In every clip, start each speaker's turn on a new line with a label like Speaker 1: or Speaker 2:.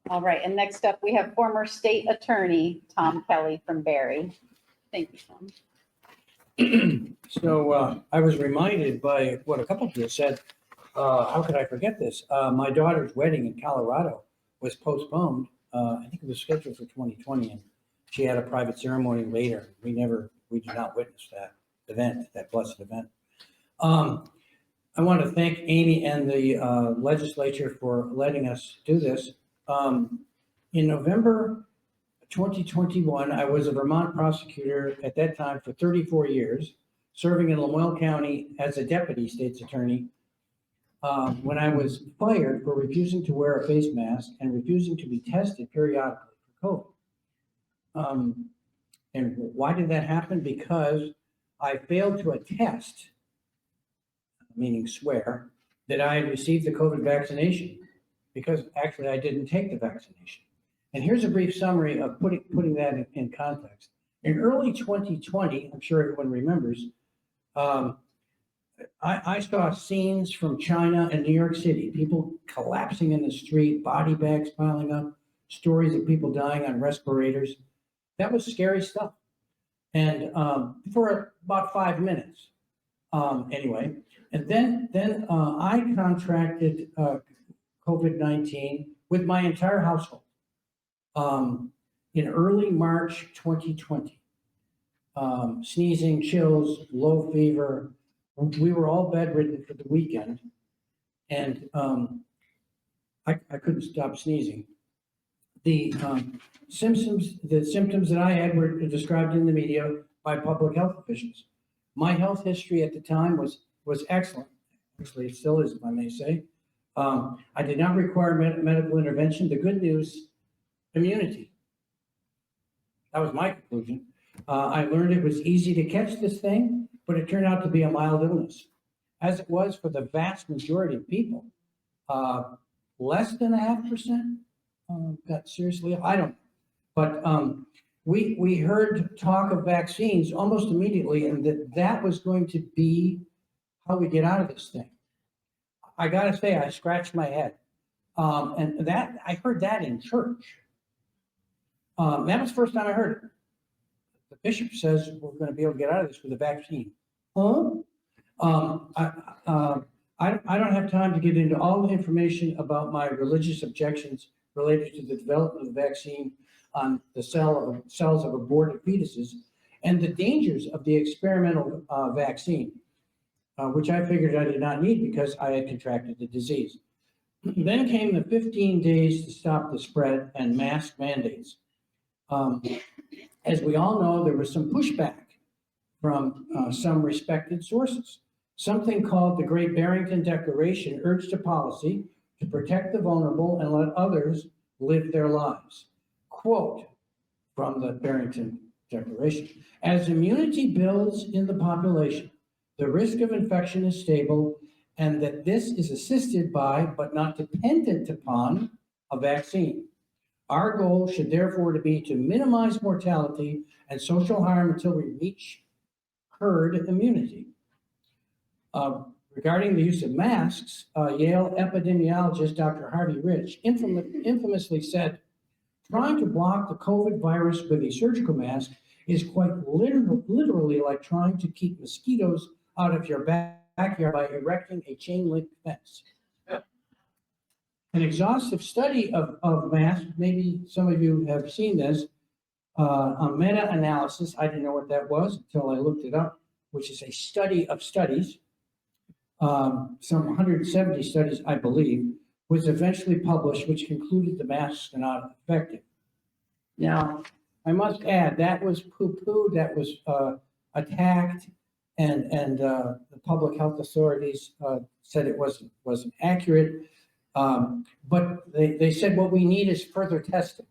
Speaker 1: All right, and next up, we have former state attorney Tom Kelly from Barre. Thank you, Tom.
Speaker 2: So I was reminded by what a couple of you said. How could I forget this? My daughter's wedding in Colorado was postponed. I think it was scheduled for 2020, and she had a private ceremony later. We did not witness that event, that blessed event. I want to thank Amy and the legislature for letting us do this. In November 2021, I was a Vermont prosecutor at that time for 34 years, serving in Lamoille County as a deputy state's attorney. When I was fired for refusing to wear a face mask and refusing to be tested periodically for COVID. And why did that happen? Because I failed to attest, meaning swear, that I had received the COVID vaccination, because actually I didn't take the vaccination. And here's a brief summary of putting that in context. In early 2020, I'm sure everyone remembers, I saw scenes from China and New York City, people collapsing in the street, body bags piling up, stories of people dying on respirators. That was scary stuff. And for about 5 minutes, anyway. And then I contracted COVID-19 with my entire household in early March 2020. Sneezing, chills, low fever. We were all bedridden for the weekend, and I couldn't stop sneezing. The symptoms that I had were described in the media by public health officials. My health history at the time was excellent. Actually, it still is, if I may say. I did not require medical intervention. The good news, immunity. That was my conclusion. I learned it was easy to catch this thing, but it turned out to be a mild illness, as it was for the vast majority of people. Less than 0.5% got seriously ill. I don't know. But we heard talk of vaccines almost immediately, and that was going to be how we get out of this thing. I got to say, I scratched my head. And that I heard that in church. That was the first time I heard it. The bishop says we're going to be able to get out of this with a vaccine. Huh? I don't have time to get into all the information about my religious objections related to the development of the vaccine on the cells of aborted fetuses and the dangers of the experimental vaccine, which I figured I did not need because I had contracted the disease. Then came the 15 days to stop the spread and mask mandates. As we all know, there was some pushback from some respected sources. Something called the Great Barrington Declaration urged a policy to protect the vulnerable and let others live their lives. Quote from the Barrington Declaration: as immunity builds in the population, the risk of infection is stable, and that this is assisted by, but not dependent upon, a vaccine. Our goal should therefore be to minimize mortality and social harm until we reach herd immunity. Regarding the use of masks, Yale epidemiologist Dr. Harvey Rich infamously said, trying to block the COVID virus with a surgical mask is quite literally like trying to keep mosquitoes out of your backyard by erecting a chain link fence. An exhaustive study of masks, maybe some of you have seen this, a meta-analysis, I didn't know what that was until I looked it up, which is a study of studies, some 170 studies, I believe, was eventually published, which concluded the masks are not effective. Now, I must add, that was poo-pooed, that was attacked, and the public health authorities said it wasn't accurate. But they said what we need is further testing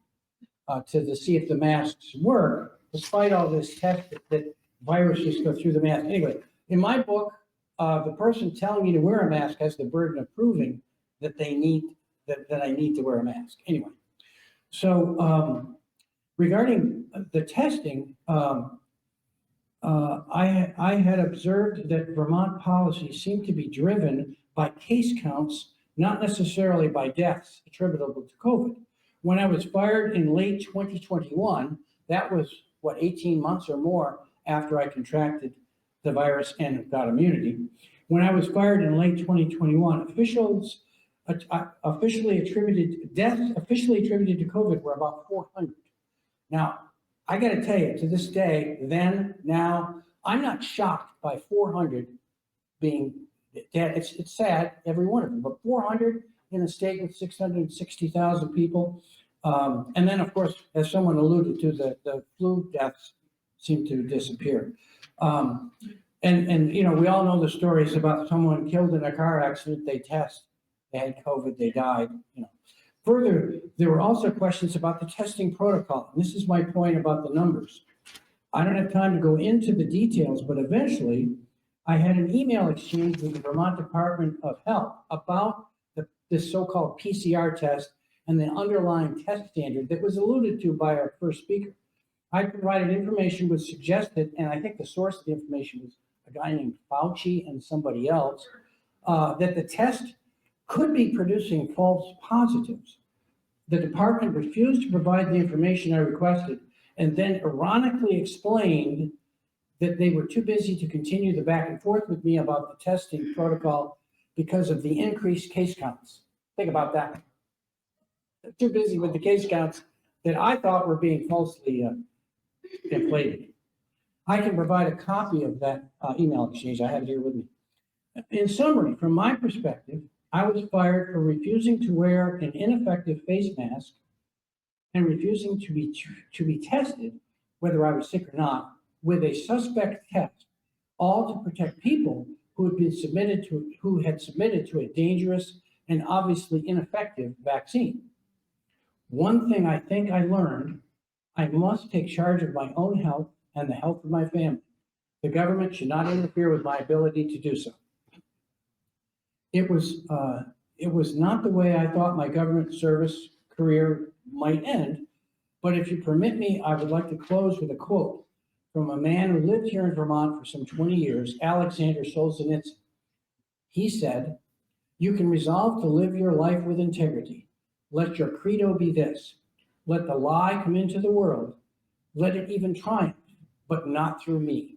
Speaker 2: to see if the masks work, despite all this test that viruses go through the mask. Anyway, in my book, the person telling me to wear a mask has the burden of proving that I need to wear a mask. Anyway, so regarding the testing, I had observed that Vermont policies seem to be driven by case counts, not necessarily by deaths attributable to COVID. When I was fired in late 2021, that was, 18 months or more after I contracted the virus and got immunity. When I was fired in late 2021, officials officially attributed to COVID were about 400. Now, I got to tell you, to this day, then, now, I'm not shocked by 400 being dead. It's sad, every one of them, but 400 in a state with 660,000 people. And then, of course, as someone alluded to, the flu deaths seem to disappear. And you know, we all know the stories about someone killed in a car accident, they had COVID, they died, you know. Further, there were also questions about the testing protocol. And this is my point about the numbers. I don't have time to go into the details, but eventually I had an email exchange with the Vermont Department of Health about this so-called PCR test and the underlying test standard that was alluded to by our first speaker. I provided information which suggested, and I think the source of the information was a guy named Fauci and somebody else, that the test could be producing false positives. The department refused to provide the information I requested and then ironically explained that they were too busy to continue the back and forth with me about the testing protocol because of the increased case counts. Think about that. They're too busy with the case counts that I thought were being falsely inflated. I can provide a copy of that email exchange. I have it here with me. In summary, from my perspective, I was fired for refusing to wear an ineffective face mask and refusing to be tested, whether I was sick or not, with a suspect test, all to protect people who had submitted to a dangerous and obviously ineffective vaccine. One thing I think I learned, I must take charge of my own health and the health of my family. The government should not interfere with my ability to do so. It was not the way I thought my government service career might end, but if you permit me, I would like to close with a quote from a man who lived here in Vermont for some 20 years, Alexander Solzhenitsyn. He said, "You can resolve to live your life with integrity. Let your credo be this: let the lie come into the world. Let it even triumph, but not through me."